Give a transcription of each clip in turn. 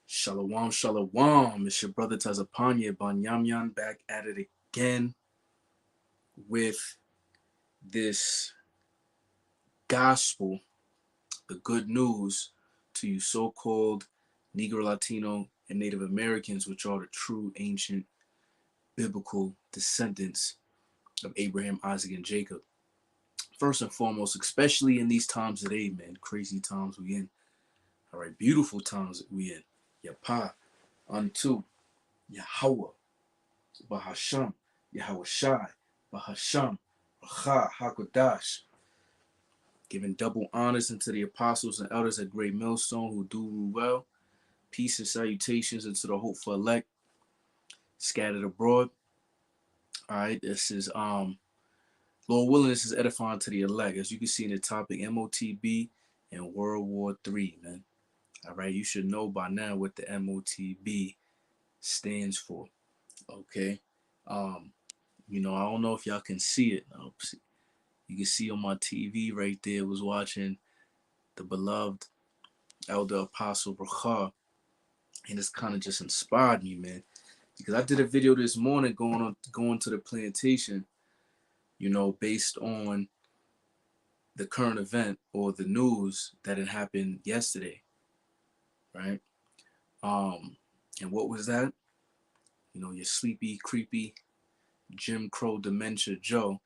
Shalom, shalom. It's your brother Tazapanya Banyamyan back at it again with this gospel, the good news to you so-called Negro, Latino, and Native Americans, which are the true ancient biblical descendants of Abraham, Isaac, and Jacob. First and foremost, especially in these times today, man, crazy times we in. All right, beautiful times we in. Yapa, unto Yahweh, Bahasham, Yahweh Shai, Bahasham, Bacha, Hakodash, giving double honors unto the apostles and elders at Great Millstone who do rule well. Peace and salutations unto the hopeful elect scattered abroad. All right, this is Lord willing, this is edifying to the elect. As you can see in the topic, Motb and World War III, man. All right, you should know by now what the Motb stands for. Okay. I don't know if y'all can see it. You can see on my TV right there, was watching the beloved Elder Apostle Bracha, and it's kind of just inspired me, man. Because I did a video this morning going to the plantation, based on the current event or the news that had happened yesterday, right? And what was that? Your sleepy, creepy Jim Crow dementia Joe.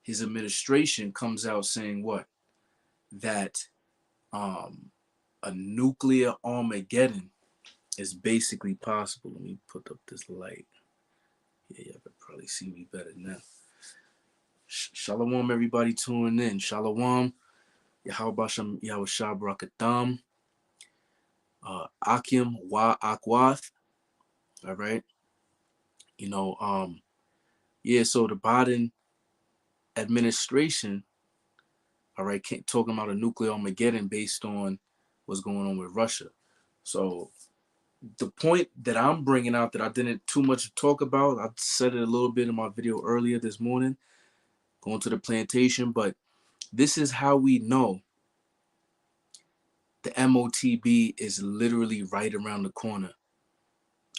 His administration comes out saying what? That a nuclear Armageddon is basically possible. Let me put up this light. Yeah, you can probably see me better now. Shalom, everybody tuning in. Shalom. Yahabasham Yahushua Barakatam. Akim Wa Akwath. All right. So the Biden administration, all right, talking about a nuclear Armageddon based on what's going on with Russia. So the point that I'm bringing out that I didn't too much talk about, I said it a little bit in my video earlier this morning, going to the plantation, but this is how we know the Motb is literally right around the corner,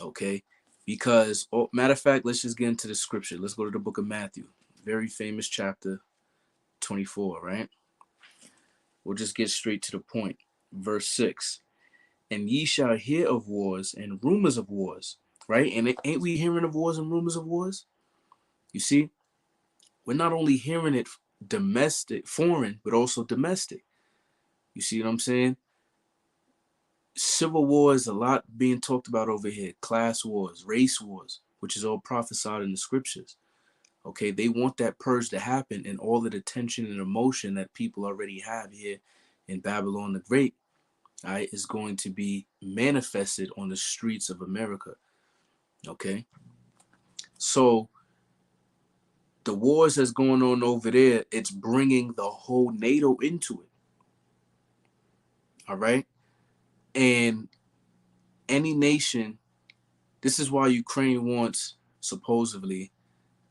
okay? Because, matter of fact, let's just get into the scripture. Let's go to the book of Matthew, very famous chapter 24, right? We'll just get straight to the point. Verse 6. And ye shall hear of wars and rumors of wars, right? And ain't we hearing of wars and rumors of wars? You see, we're not only hearing it domestic, foreign, but also domestic. You see what I'm saying? Civil wars, a lot being talked about over here. Class wars, race wars, which is all prophesied in the scriptures. Okay, they want that purge to happen, and all of the tension and emotion that people already have here in Babylon the Great, right, is going to be manifested on the streets of America. Okay, so the wars that's going on over there, it's bringing the whole NATO into it. All right, and any nation, this is why Ukraine wants, supposedly,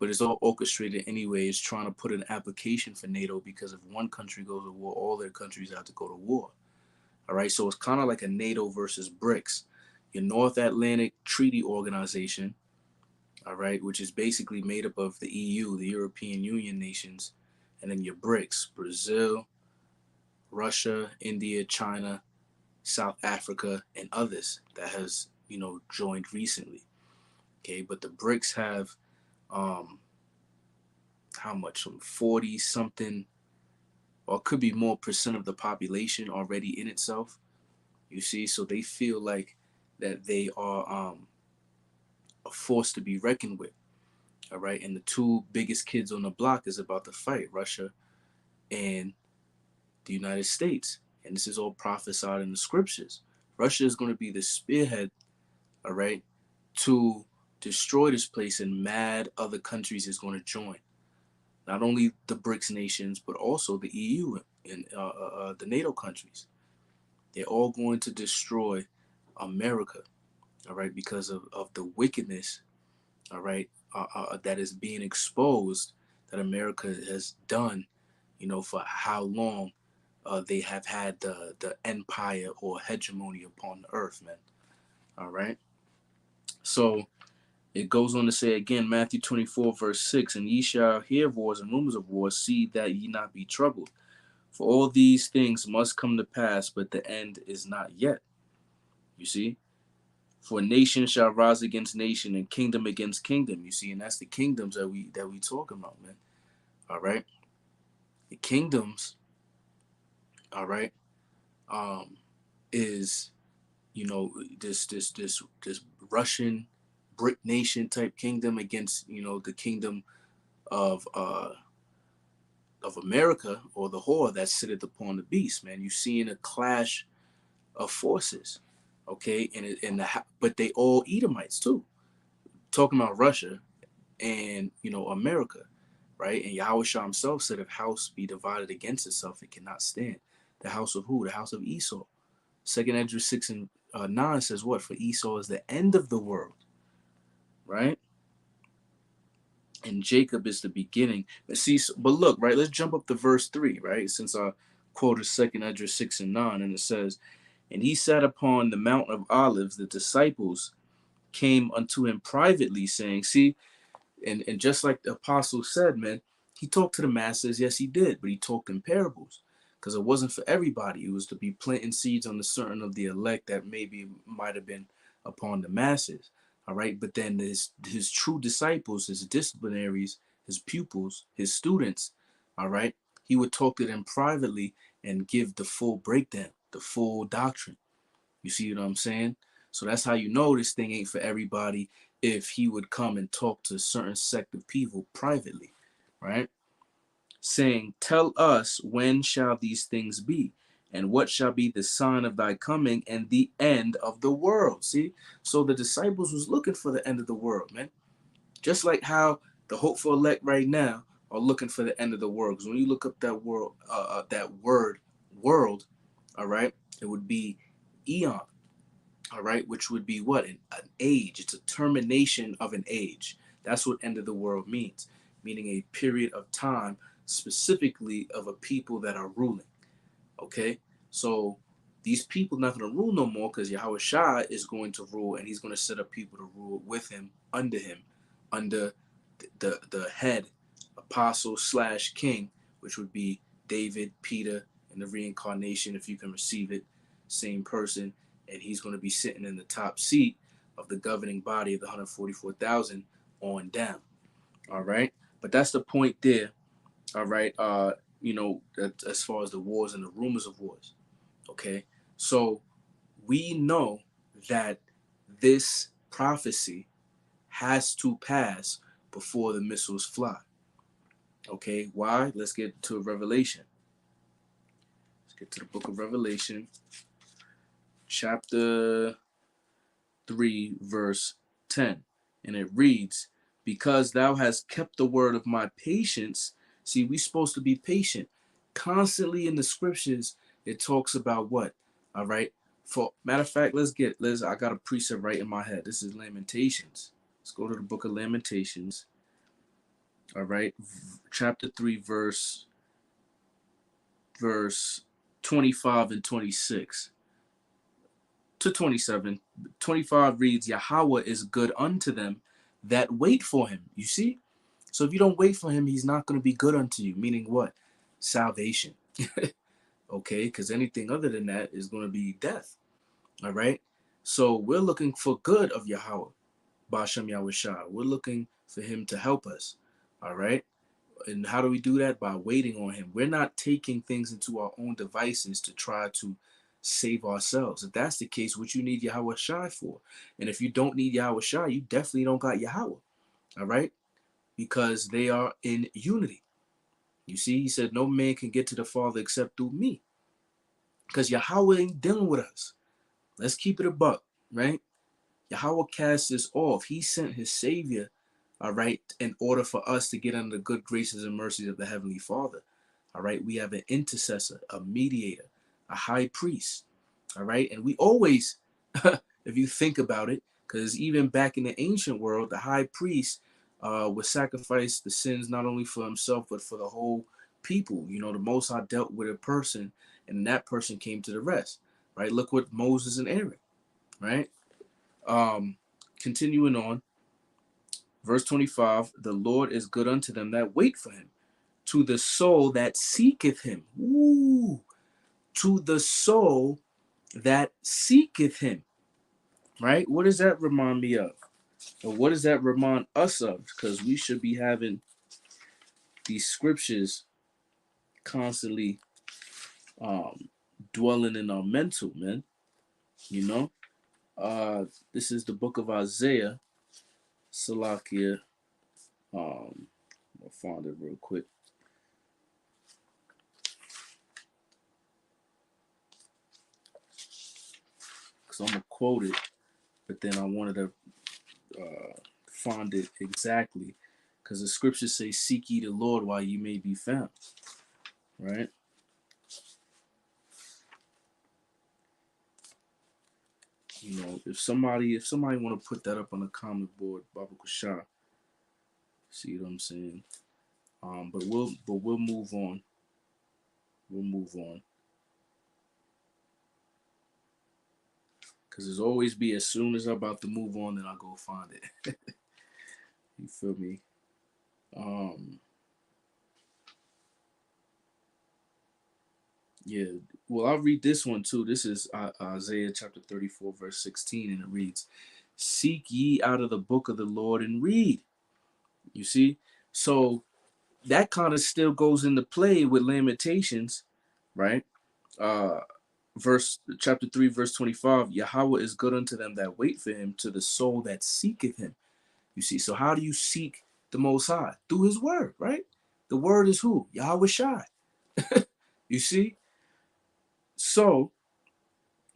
but it's all orchestrated anyway, is trying to put an application for NATO, because if one country goes to war, all their countries have to go to war. All right, so it's kind of like a NATO versus BRICS, your North Atlantic Treaty Organization, all right, which is basically made up of the EU, the European Union nations, and then your BRICS, Brazil, Russia, India, China, South Africa, and others that has, joined recently. Okay, but the BRICS have how much? 40 something, or it could be more percent of the population already in itself. You see, so they feel like that they are a force to be reckoned with. All right, and the two biggest kids on the block is about to fight, Russia and the United States. And this is all prophesied in the scriptures. Russia is going to be the spearhead, all right, to destroy this place, and mad other countries is going to join. Not only the BRICS nations, but also the EU and the NATO countries. They're all going to destroy America, all right, because of the wickedness, all right, that is being exposed, that America has done, for how long they have had the empire or hegemony upon the earth, man. All right. So it goes on to say again, Matthew 24, verse 6, and ye shall hear wars and rumors of wars, see that ye not be troubled. For all these things must come to pass, but the end is not yet. You see? For nation shall rise against nation and kingdom against kingdom. You see, and that's the kingdoms that we talking about, man. All right. The kingdoms, all right, um, is this Russian brick nation type kingdom against the kingdom of America, or the whore that sitteth upon the beast, man. You seeing a clash of forces, okay, but they all Edomites too. Talking about Russia and America, right? And Yahweh Shah himself said, if house be divided against itself, it cannot stand. The house of who? The house of Esau. Second Ezra 6 and 9 says what? For Esau is the end of the world, right? And Jacob is the beginning. But look, right? Let's jump up to verse 3, right? Since I quoted Second Ezra 6 and 9, and it says, and he sat upon the Mount of Olives, the disciples came unto him privately, saying, see, and just like the apostle said, man, he talked to the masses. Yes, he did, but he talked in parables because it wasn't for everybody. It was to be planting seeds on the certain of the elect that maybe might have been upon the masses. All right, but then his true disciples, his disciplinaries, his pupils, his students, all right, he would talk to them privately and give the full breakdown, the full doctrine. You see what I'm saying? So that's how you know this thing ain't for everybody, if he would come and talk to a certain sect of people privately, right? Saying, tell us when shall these things be, and what shall be the sign of thy coming and the end of the world. See? So the disciples was looking for the end of the world, man. Just like how the hopeful elect right now are looking for the end of the world. Because when you look up that word world, all right, it would be eon, all right, which would be what? An age. It's a termination of an age. That's what end of the world means, meaning a period of time, specifically of a people that are ruling. Okay, so these people not going to rule no more because Yahweh Shah is going to rule, and he's going to set up people to rule with him, under the head apostle slash king, which would be David, Peter, and the reincarnation, if you can receive it, same person, and he's going to be sitting in the top seat of the governing body of the 144,000 on down. All right, but that's the point there. All right, as far as the wars and the rumors of wars. Okay, so we know that this prophecy has to pass before the missiles fly. Okay, why? Let's get to Revelation. Let's get to the book of Revelation, chapter 3, verse 10. And it reads, because thou hast kept the word of my patience. See, we're supposed to be patient. Constantly in the scriptures, it talks about what? All right. For matter of fact, I got a precept right in my head. This is Lamentations. Let's go to the book of Lamentations. All right. Chapter 3, verse 25 and 26 to 27. 25 reads, Yahweh is good unto them that wait for him. You see? So if you don't wait for him, he's not going to be good unto you. Meaning what? Salvation. Okay? Because anything other than that is going to be death. All right? So we're looking for good of Yahweh, Bashem Yahweh Shah. We're looking for him to help us. All right? And how do we do that? By waiting on him. We're not taking things into our own devices to try to save ourselves. If that's the case, what you need Yahweh Shai for? And if you don't need Yahweh Shai, you definitely don't got Yahweh. All right? Because they are in unity. You see, he said, no man can get to the Father except through me. Because Yahweh ain't dealing with us. Let's keep it a buck, right? Yahweh cast this off. He sent his Savior, all right, in order for us to get under the good graces and mercies of the Heavenly Father. All right, we have an intercessor, a mediator, a high priest. All right, and we always, if you think about it, because even back in the ancient world, the high priest would sacrifice the sins not only for himself but for the whole people. You know, the Most High dealt with a person, and that person came to the rest. Right? Look what Moses and Aaron. Right? Um, Continuing on, verse 25: The Lord is good unto them that wait for him, to the soul that seeketh him. Ooh, to the soul that seeketh him. Right? What does that remind me of? Or what does that remind us of? Because we should be having these scriptures constantly dwelling in our mental, man. You know? This is the book of Isaiah, Salakia. I'll find it real quick. Because I'm going to quote it, but then I wanted to find it exactly. Because the scriptures say, seek ye the Lord while you may be found. Right? You know, if somebody want to put that up on the comment board, Baba Kushah, see what I'm saying? But we'll move on. We'll move on. Cause there's always be, as soon as I'm about to move on, then I'll go find it. You feel me? Um yeah. Well, I'll read this one too. This is Isaiah chapter 34, verse 16, and it reads, seek ye out of the book of the Lord and read. You see? So that kind of still goes into play with Lamentations, right? Verse chapter 3, verse 25, Yahweh is good unto them that wait for him, to the soul that seeketh him. You see, so how do you seek the Most High? Through his word, right? The word is who? Yahweh Shai. You see? So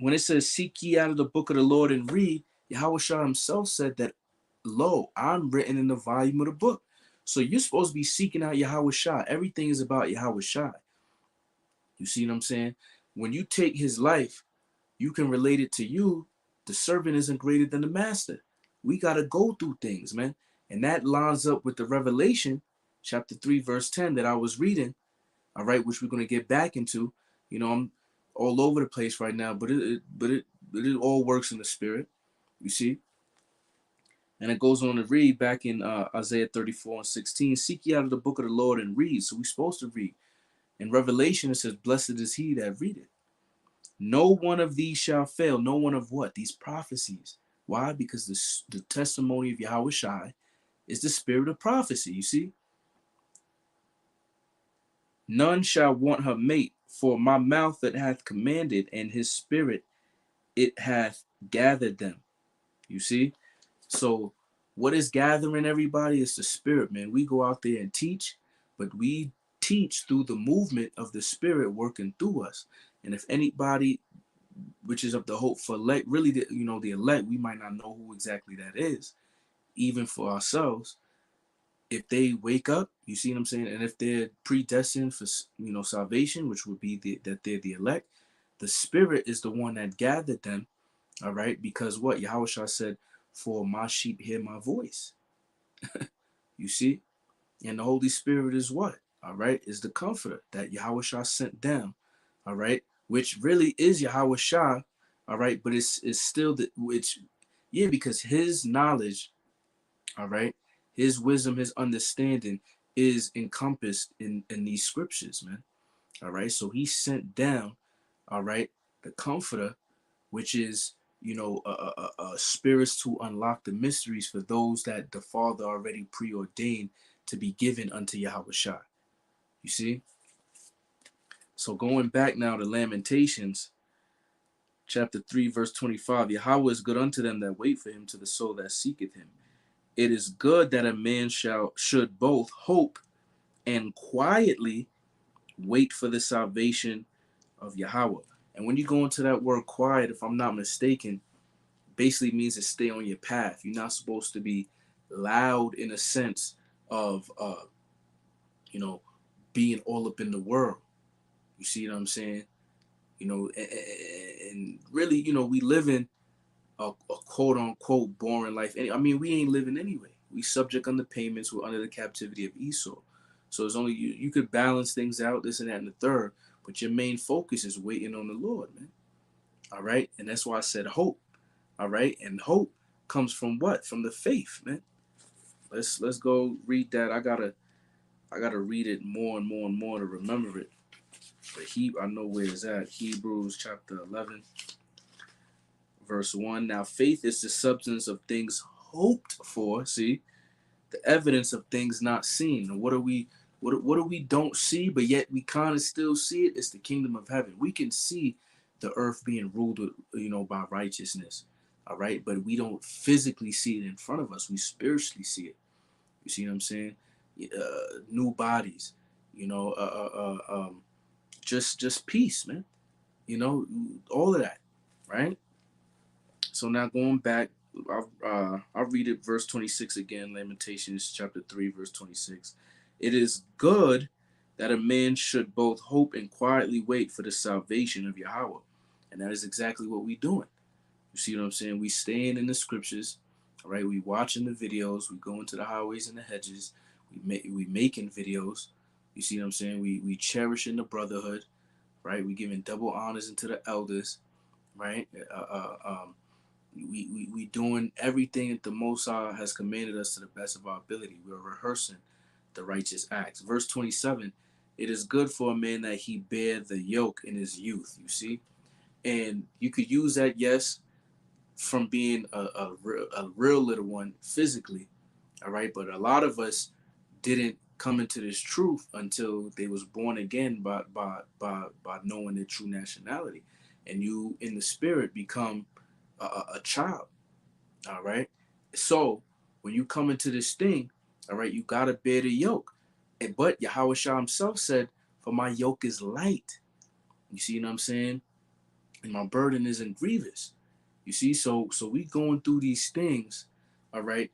when it says seek ye out of the book of the Lord and read, Yahweh Shai himself said that, lo, I'm written in the volume of the book. So you're supposed to be seeking out Yahweh Shai. Everything is about Yahweh Shai. You see what I'm saying? When you take his life, you can relate it to you. The servant isn't greater than the master. We got to go through things, man. And that lines up with the Revelation, chapter 3, verse 10 that I was reading, all right, which we're going to get back into. You know, I'm all over the place right now, but it all works in the spirit, you see. And it goes on to read back in Isaiah 34 and 16, seek ye out of the book of the Lord and read. So we're supposed to read. In Revelation, it says, blessed is he that readeth. No one of these shall fail. No one of what? These prophecies. Why? Because the testimony of Yahweh Shai is the spirit of prophecy. You see? None shall want her mate, for my mouth that hath commanded, and his spirit it hath gathered them. You see? So what is gathering everybody? Is the spirit, man. We go out there and teach, but we teach through the movement of the spirit working through us. And if anybody which is of the hope for elect, really, the elect, we might not know who exactly that is, even for ourselves. If they wake up, you see what I'm saying, and if they're predestined for salvation, which would be that they're the elect, the Spirit is the one that gathered them. All right, because what Yahweh said, "For my sheep hear my voice." You see, and the Holy Spirit is what? All right, is the comforter that Yahweh sent down. All right, which really is Yahweh Shah. All right, but it's still because his knowledge, all right, his wisdom, his understanding is encompassed in these scriptures, man. All right, so he sent down, all right, the comforter, which is spirits to unlock the mysteries for those that the Father already preordained to be given unto Yahweh Shai. You see? So going back now to Lamentations, chapter 3, verse 25, Yahweh is good unto them that wait for him, to the soul that seeketh him. It is good that a man should both hope and quietly wait for the salvation of Yahweh. And when you go into that word quiet, if I'm not mistaken, basically means to stay on your path. You're not supposed to be loud in a sense of you know being all up in the world. You see what I'm saying? And really, we live in a quote unquote boring life. I mean, we ain't living anyway. We subject under payments. We're under the captivity of Esau. So it's only you could balance things out, this and that and the third, but your main focus is waiting on the Lord, man. All right. And that's why I said hope. All right. And hope comes from what? From the faith, man. Let's go read that. I gotta read it more and more and more to remember it. But I know where it's at. Hebrews chapter 11, verse 1. Now faith is the substance of things hoped for. See, the evidence of things not seen. And what do we don't see, but yet we kind of still see it? It's the kingdom of heaven. We can see the earth being ruled, by righteousness. All right, but we don't physically see it in front of us. We spiritually see it. You see what I'm saying? New bodies, you know, just peace, man. You know, all of that, right? So now going back, I'll read it, verse 26 again, Lamentations chapter 3, verse 26. It is good that a man should both hope and quietly wait for the salvation of Yahweh. And that is exactly what we doing. You see what I'm saying? We staying in the scriptures, all right? We watching the videos. We going to the highways and the hedges. We making videos. You see what I'm saying? We cherishing the brotherhood, right? We giving double honors into the elders, right? We doing everything that the Most High has commanded us to the best of our ability. We're rehearsing the righteous acts. Verse 27, it is good for a man that he bear the yoke in his youth, you see? And you could use that, yes, from being a real little one physically, all right? But a lot of us didn't come into this truth until they was born again by knowing their true nationality. And you, in the spirit, become a child. All right. So when you come into this thing, all right, you gotta bear the yoke. But Yahweh Shah himself said, "For my yoke is light." You see what I'm saying? And my burden isn't grievous. You see, so we going through these things, all right,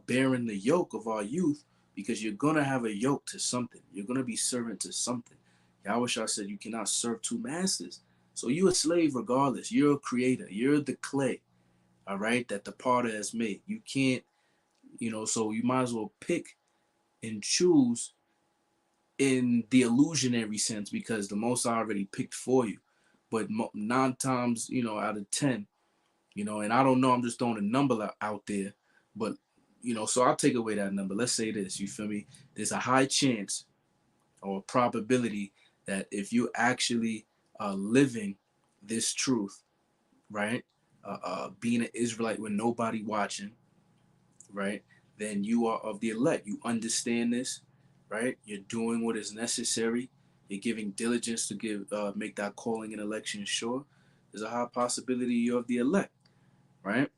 bearing the yoke of our youth, because you're gonna have a yoke to something. You're gonna be servant to something. Yahweh Shah said you cannot serve two masters. So you're a slave regardless. You're a creator. You're the clay, all right, that the potter has made. You can't, so you might as well pick and choose in the illusionary sense, because the most I already picked for you. But 9 times, out of 10, and I don't know, I'm just throwing a number out there, but, so I'll take away that number. Let's say this, you feel me? There's a high chance or a probability that if you actually living this truth, right? Being an Israelite with nobody watching, right? Then you are of the elect. You understand this, right? You're doing what is necessary. You're giving diligence to make that calling and election sure. There's a high possibility you're of the elect, right?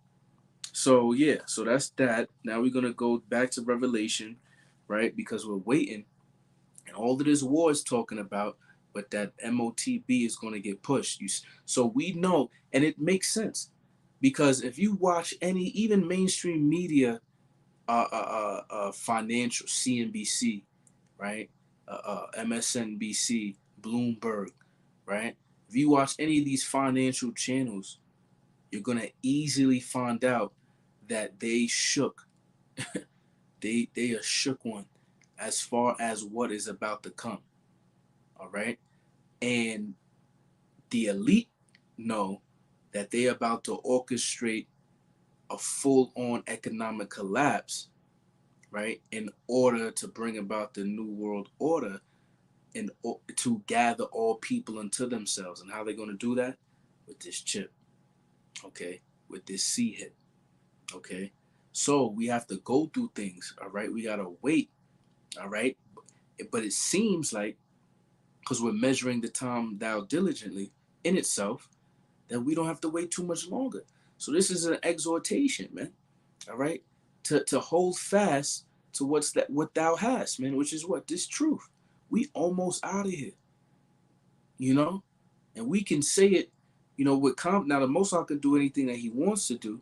So yeah, so that's that. Now we're gonna go back to Revelation, right? Because we're waiting, and all of this war is talking about, but that Motb is gonna get pushed. So we know, and it makes sense, because if you watch any even mainstream media, financial, CNBC, right? MSNBC, Bloomberg, right? If you watch any of these financial channels, you're gonna easily find out that they shook. They are shook one as far as what is about to come. All right, and the elite know that they're about to orchestrate a full-on economic collapse, right, in order to bring about the new world order and to gather all people unto themselves. And how they're going to do that? With this chip, okay, with this C hit, okay. So we have to go through things, all right. We got to wait, all right. But it seems like, because we're measuring the time thou diligently in itself, that we don't have to wait too much longer. So this is an exhortation, man, all right, to hold fast to what thou hast, man, which is what? This truth. We almost out of here, you know, and we can say it, with now the Most High can do anything that He wants to do,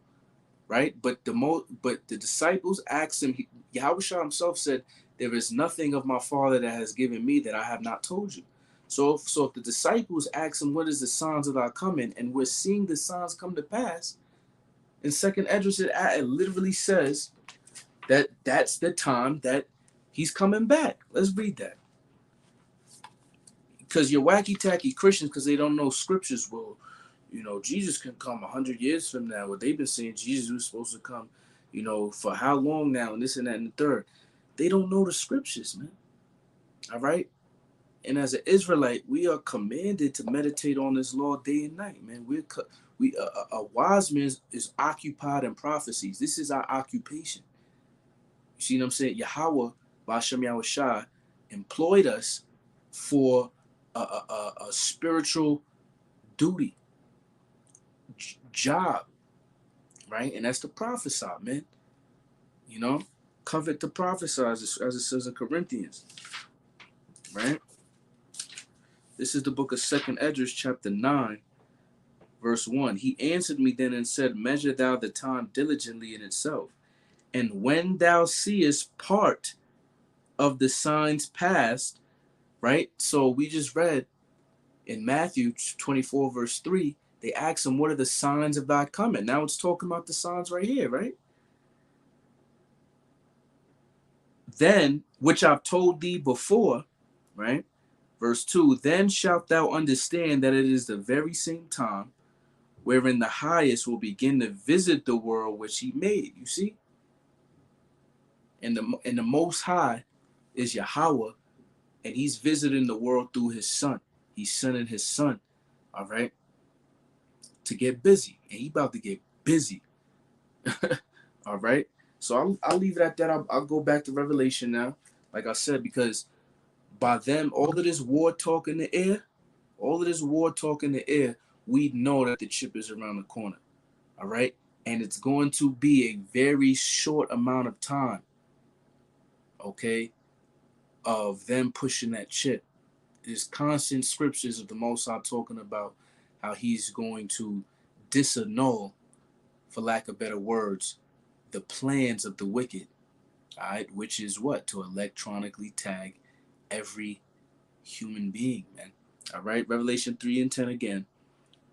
right? But the disciples asked Him. Yahweh Shah Himself said, "There is nothing of my Father that has given me that I have not told you." So if the disciples ask Him, "What is the signs of our coming?" and we're seeing the signs come to pass, in Second Esdras it literally says that that's the time that He's coming back. Let's read that. Because your wacky tacky Christians, because they don't know scriptures, will, Jesus can come 100 years from now. What they've been saying, Jesus was supposed to come, for how long now, and this and that and the third. They don't know the scriptures, man. All right. And as an Israelite, we are commanded to meditate on this law day and night, man. A wise man is occupied in prophecies. This is our occupation. You see what I'm saying? Yahweh, Bashem Yahushua, employed us for a spiritual duty, job, right? And that's to prophesy, man. Covet to prophesy, as it says in Corinthians, right? This is the book of 2nd Esdras, chapter 9, verse 1. He answered me then and said, measure thou the time diligently in itself. And when thou seest part of the signs past, right? So we just read in Matthew 24, verse 3, they asked him, what are the signs of thy coming? Now it's talking about the signs right here, right? Then, which I've told thee before, right? Verse 2, then shalt thou understand that it is the very same time wherein the highest will begin to visit the world which he made. You see? And the most high is Yahweh, and he's visiting the world through his son. He's sending his son, all right, to get busy. And he about to get busy. All right. So I'll leave it at that. I'll go back to Revelation now. Like I said, because by them, all of this war talk in the air, we know that the chip is around the corner. All right. And it's going to be a very short amount of time, okay, of them pushing that chip. There's constant scriptures of the Most High talking about how he's going to disannul, for lack of better words, the plans of the wicked, all right, which is what? To electronically tag every human being, man. All right, Revelation 3 and 10 again.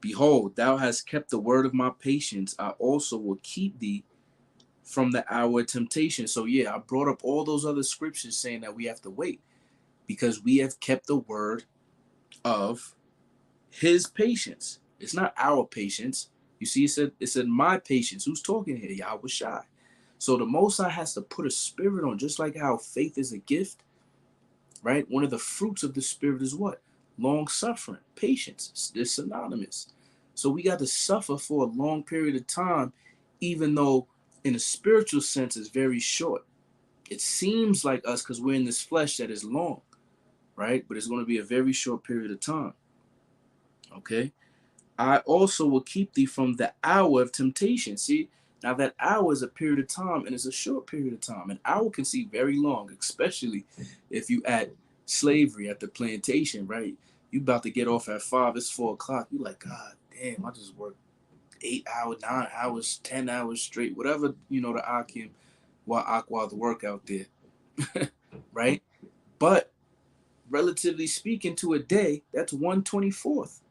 Behold, thou hast kept the word of my patience. I also will keep thee from the hour of temptation. So yeah, I brought up all those other scriptures saying that we have to wait because we have kept the word of his patience. It's not our patience. You see, it said my patience. Who's talking here? Yahweh Shai. So the Most High has to put a spirit on, just like how faith is a gift, right? One of the fruits of the spirit is what? Long suffering, patience. They're synonymous. So we got to suffer for a long period of time, even though in a spiritual sense it's very short. It seems like us because we're in this flesh that is long, right? But it's going to be a very short period of time. Okay? I also will keep thee from the hour of temptation. See, now that hour is a period of time and it's a short period of time. An hour can seem very long, especially if you add slavery at the plantation, right? You about to get off at 5, it's 4 o'clock. You like, God damn, I just worked 8 hours, 9 hours, 10 hours straight, whatever, the Akim, while the work out there, right? But relatively speaking to a day, that's 1/24th.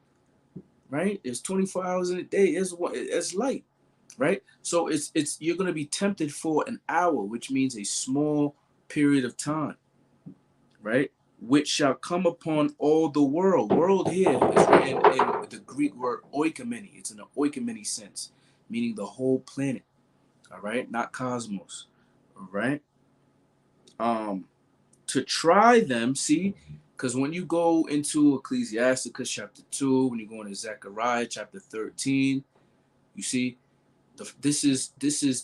Right? It's 24 hours in a day. It's light, right? So it's you're gonna be tempted for an hour, which means a small period of time, right? Which shall come upon all the world. World here is in the Greek word oikomene. It's in an oikomene sense, meaning the whole planet. All right, not cosmos. All right. To try them, see, because when you go into Ecclesiasticus chapter 2, when you go into Zechariah chapter 13, you see, this is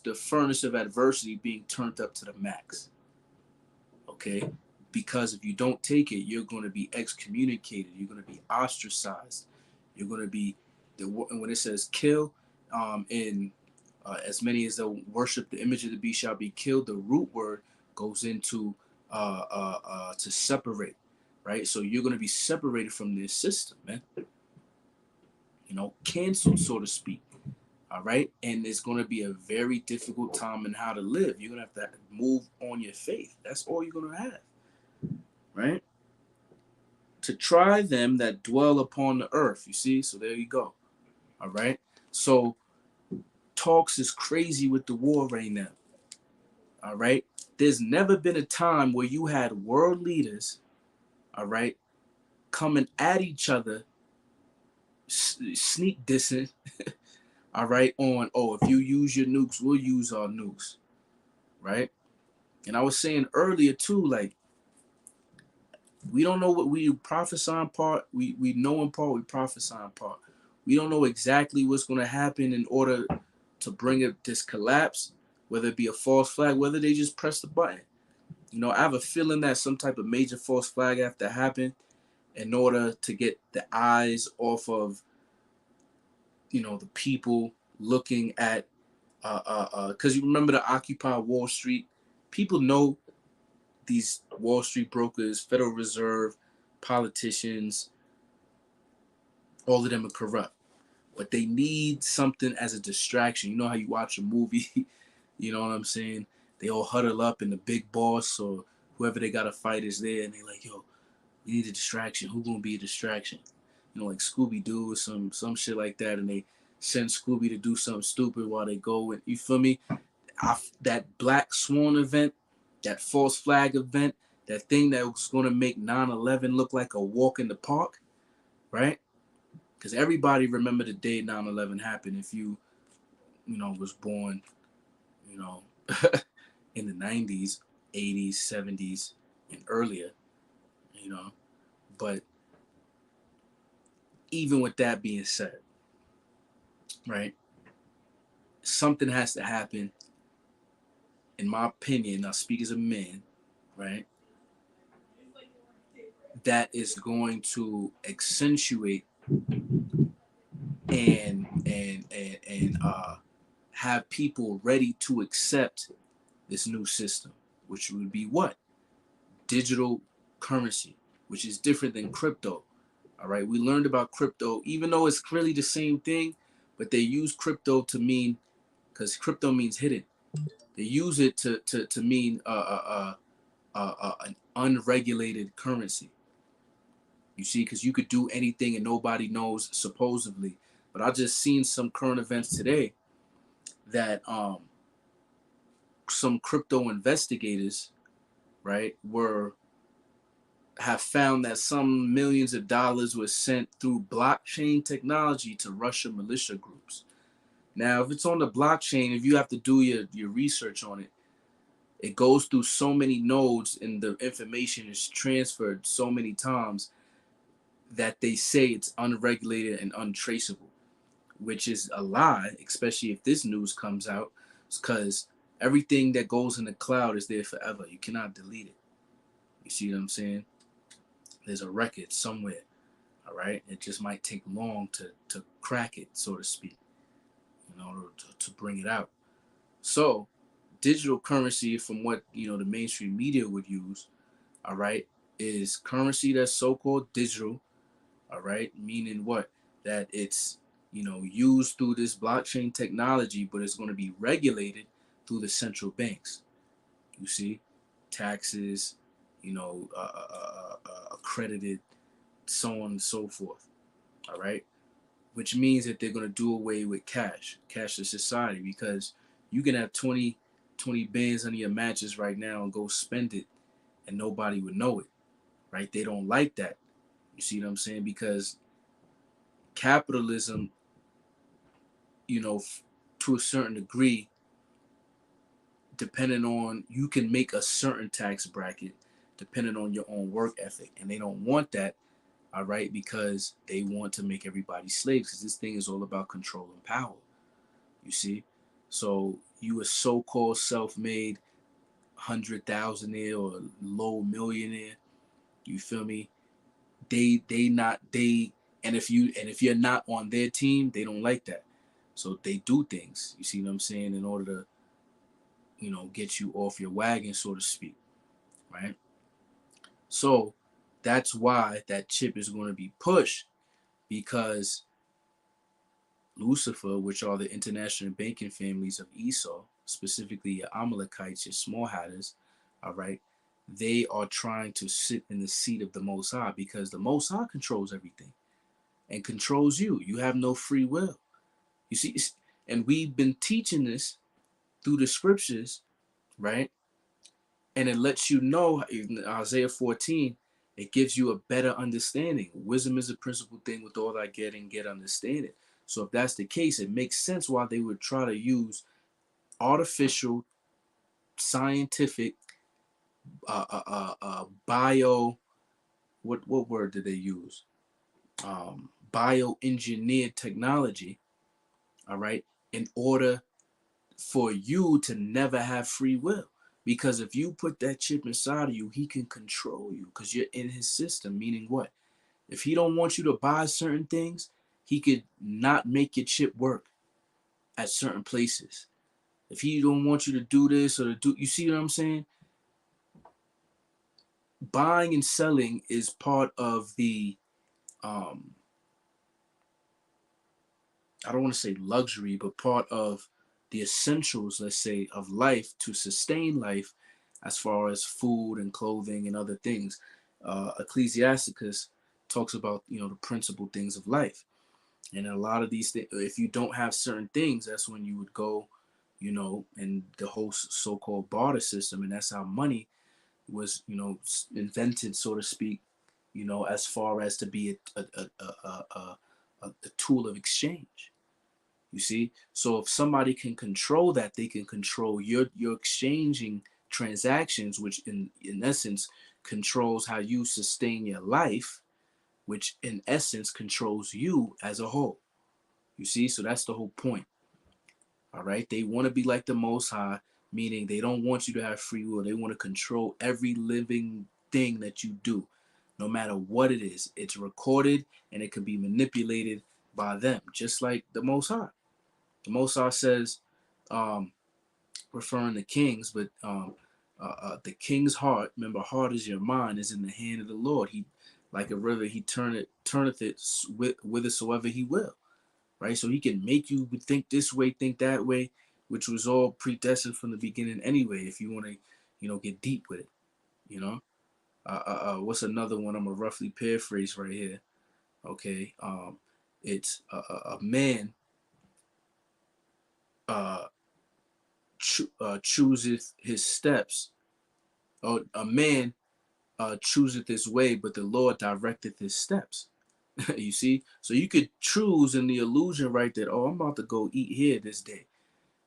the furnace of adversity being turned up to the max. Okay? Because if you don't take it, you're going to be excommunicated. You're going to be ostracized. You're going to be, when it says kill, in as many as they'll worship the image of the beast shall be killed, the root word goes into to separate, right? So you're going to be separated from this system, man. Canceled, so to speak. All right. And it's going to be a very difficult time in how to live. You're going to have to move on your faith. That's all you're going to have. Right. To try them that dwell upon the earth. You see? So there you go. All right. So talks is crazy with the war right now. All right. There's never been a time where you had world leaders, all right, coming at each other, sneak dissing, all right, on, oh, if you use your nukes, we'll use our nukes, right? And I was saying earlier too, like, we don't know what we prophesy in part, we know in part, we prophesy in part. We don't know exactly what's going to happen in order to bring it this collapse, whether it be a false flag, whether they just press the button. You know, I have a feeling that some type of major false flag have to happen in order to get the eyes off of, you know, the people looking at, because you remember the Occupy Wall Street. People know these Wall Street brokers, Federal Reserve, politicians, all of them are corrupt. But they need something as a distraction. You know how you watch a movie, you know what I'm saying? They all huddle up and the big boss or whoever they gotta fight is there, and they like, yo, we need a distraction. Who gonna be a distraction? You know, like Scooby Doo or some shit like that, and they send Scooby to do something stupid while they go. And you feel me? That Black Swan event, that false flag event, that thing that was gonna make 9/11 look like a walk in the park, right? Because everybody remember the day 9/11 happened. If you know, was born, you know, in the 90s, 80s, 70s, and earlier, you know. But even with that being said, right, something has to happen, in my opinion. I speak as a man, right, that is going to accentuate and have people ready to accept this new system, which would be what? Digital currency, which is different than crypto. All right, we learned about crypto, even though it's really the same thing, but they use crypto to mean, because crypto means hidden. They use it to mean an unregulated currency. You see, because you could do anything and nobody knows, supposedly. But I just seen some current events today that some crypto investigators, right, were have found that some millions of dollars was sent through blockchain technology to Russian militia groups. Now, if it's on the blockchain, if you have to do your research on it, it goes through so many nodes and the information is transferred so many times that they say it's unregulated and untraceable, which is a lie, especially if this news comes out, because everything that goes in the cloud is there forever. You cannot delete it. You see what I'm saying? There's a record somewhere. All right, it just might take long to crack it, so to speak, in order to bring it out. So, digital currency, from what you know the mainstream media would use, all right, is currency that's so-called digital, all right, meaning what? That it's, you know, used through this blockchain technology, but it's going to be regulated through the central banks. You see, taxes, you know, accredited, so on and so forth. All right, which means that they're going to do away with cashless society, because you can have 20 bands under your mattress right now and go spend it and nobody would know it, right? They don't like that. You see what I'm saying? Because capitalism, you know, to a certain degree, depending on, you can make a certain tax bracket depending on your own work ethic. And they don't want that, all right, because they want to make everybody slaves, because this thing is all about control and power. You see? So you a so-called self-made 100,000-aire or low millionaire, you feel me? They not they and if you're not on their team, they don't like that. So they do things, you see what I'm saying, in order to, you know, get you off your wagon, so to speak, right? So that's why that chip is going to be pushed, because Lucifer, which are the international banking families of Esau, specifically your Amalekites, your small hatters, all right, they are trying to sit in the seat of the Most High, because the Most High controls everything and controls you. You have no free will. You see, and we've been teaching this through the scriptures, right? And it lets you know, in Isaiah 14, it gives you a better understanding. Wisdom is a principal thing, with all that getting, get understanding. So if that's the case, it makes sense why they would try to use artificial, scientific, bio, what word did they use? Bioengineered technology, all right, in order for you to never have free will. Because if you put that chip inside of you, he can control you because you're in his system. Meaning what? If he don't want you to buy certain things, he could not make your chip work at certain places. If he don't want you to do this or to do, you see what I'm saying? Buying and selling is part of the um I don't want to say luxury, but part of the essentials, let's say, of life to sustain life, as far as food and clothing and other things. Ecclesiasticus talks about, the principal things of life, and a lot of these things. If you don't have certain things, that's when you would go, and the whole so-called barter system, and that's how money was, invented, so to speak. As far as to be a tool of exchange. You see, so if somebody can control that, they can control your exchanging transactions, which in essence controls how you sustain your life, which in essence controls you as a whole. You see, so that's the whole point. All right, they want to be like the Most High, meaning they don't want you to have free will. They want to control every living thing that you do, no matter what it is. It's recorded and it can be manipulated by them, just like the Most High. The Most High says, um, referring to kings, but the king's heart, remember, heart is your mind, is in the hand of the Lord. He, like a river, he turneth it whithersoever he will, right? So he can make you think this way, think that way, which was all predestined from the beginning anyway, if you want to, get deep with it, you know? What's another one? I'm going to roughly paraphrase right here, okay? It's a man uh, chooseth his steps. Oh, a man chooseth his way, but the Lord directeth his steps. You see, so you could choose in the illusion, right? That, oh, I'm about to go eat here this day.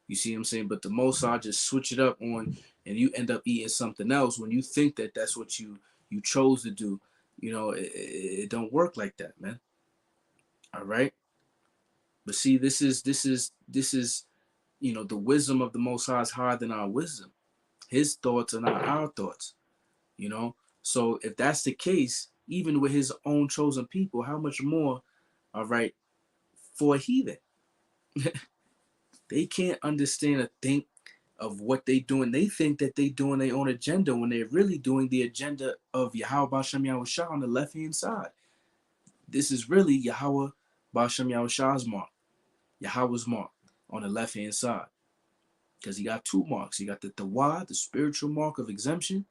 You see what I'm saying? But the most I just switch it up on, and you end up eating something else when you think that that's what you chose to do. It don't work like that, man. All right. But see, this is the wisdom of the Most High is higher than our wisdom. His thoughts are not our thoughts. you know so if that's the case, even with his own chosen people, how much more, all right, for a heathen? They can't understand or think of what they doing. They think that they doing their own agenda when they're really doing the agenda of Yahweh Bashem Yahushua on the left hand side. This is really Yahweh Bashem Yahushua's mark, Yahweh's mark on the left hand side, because he got two marks. He got the Tawad, the spiritual mark of exemption,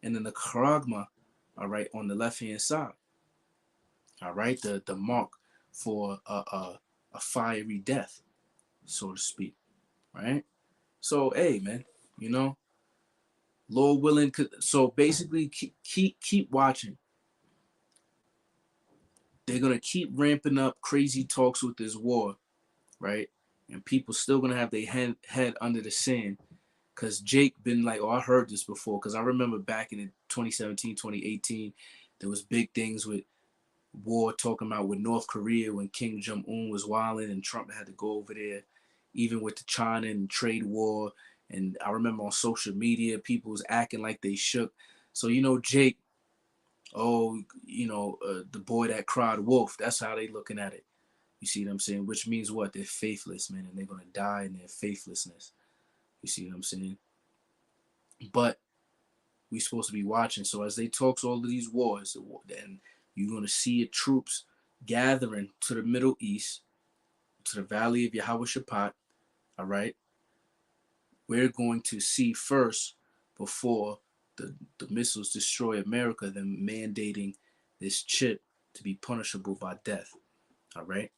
and then the Karagma, all right, on the left hand side. All right, the mark for a fiery death, so to speak. Right. So hey, man, you know, Lord willing. So basically, keep watching. They're gonna keep ramping up crazy talks with this war, right? And people still gonna have their head under the sand. Cause Jake been like, oh, I heard this before. Cause I remember back in 2017, 2018, there was big things with war talking about with North Korea when Kim Jong Un was wilding and Trump had to go over there, even with the China and trade war. And I remember on social media, people was acting like they shook. So Jake, oh, the boy that cried wolf. That's how they looking at it. You see what I'm saying? Which means what? They're faithless, man, and they're gonna die in their faithlessness. You see what I'm saying? But we supposed to be watching. So as they talk all of these wars, and you're gonna see troops gathering to the Middle East, to the Valley of Yahweh Shaphat. All right, we're going to see first, before the missiles destroy America, them mandating this chip to be punishable by death. All right,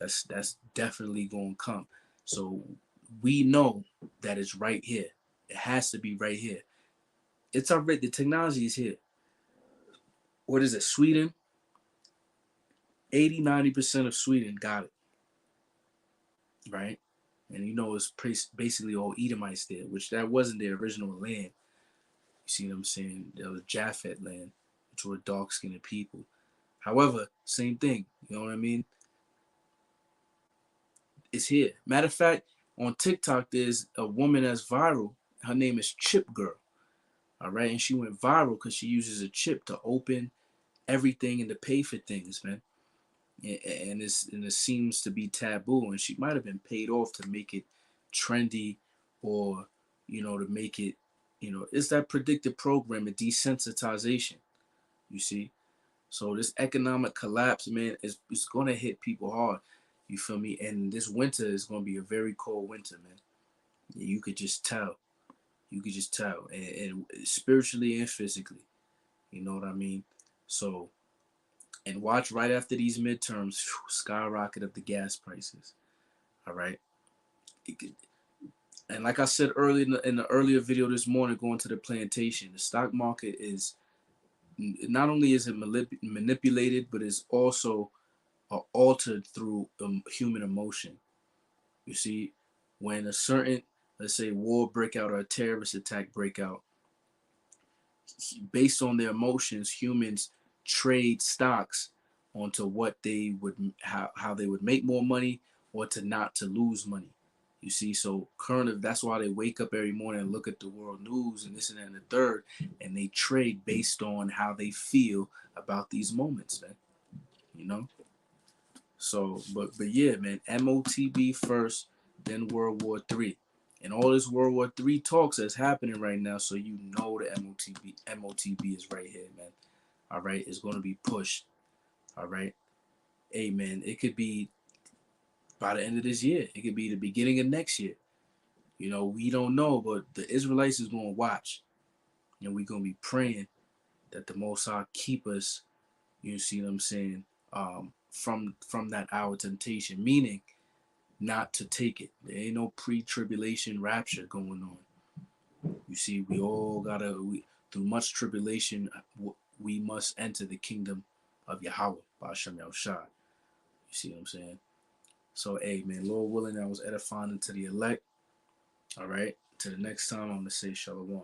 that's definitely going to come. So we know that it's right here. It has to be right here. It's already, the technology is here. What is it? Sweden, 80-90% of Sweden got it, right? And it's basically all Edomites there, which that wasn't their original land. You see what I'm saying? That was Japhet land, which were dark skinned people. However, same thing. You know what I mean? It's here. Matter of fact, on TikTok, there's a woman that's viral. Her name is Chip Girl. All right. And she went viral because she uses a chip to open everything and to pay for things, man. And it seems to be taboo. And she might have been paid off to make it trendy, or, to make it, it's that predictive programming, desensitization, you see? So this economic collapse, man, is going to hit people hard. You feel me? And this winter is going to be a very cold winter, man. You could just tell. You could just tell, and spiritually and physically. You know what I mean? So, and watch right after these midterms, skyrocket up the gas prices. All right. And like I said earlier in the earlier video this morning, going to the plantation, the stock market is, not only is it manipulated, but it's also altered through human emotion. You see, when a certain, let's say, war breakout or a terrorist attack breakout, based on their emotions, humans trade stocks onto what they would, how they would make more money, or to not to lose money. You see, so that's why they wake up every morning and look at the world news and this and that and the third, and they trade based on how they feel about these moments, man. You know. So, but yeah, man, Motb first, then World War III, and all this World War III talks that's happening right now. So the Motb is right here, man. All right, it's gonna be pushed. All right, hey man, it could be by the end of this year. It could be the beginning of next year. We don't know, but the Israelites is gonna watch, and we're gonna be praying that the Most High keep us. You see what I'm saying? From that hour temptation, meaning not to take it. There ain't no pre-tribulation rapture going on. You see, we all through much tribulation, we must enter the kingdom of Yahweh, Ba'ashem Yahushua. You see what I'm saying? So, hey, man, Lord willing, I was edifying into the elect. All right. Till the next time, I'm going to say shalom.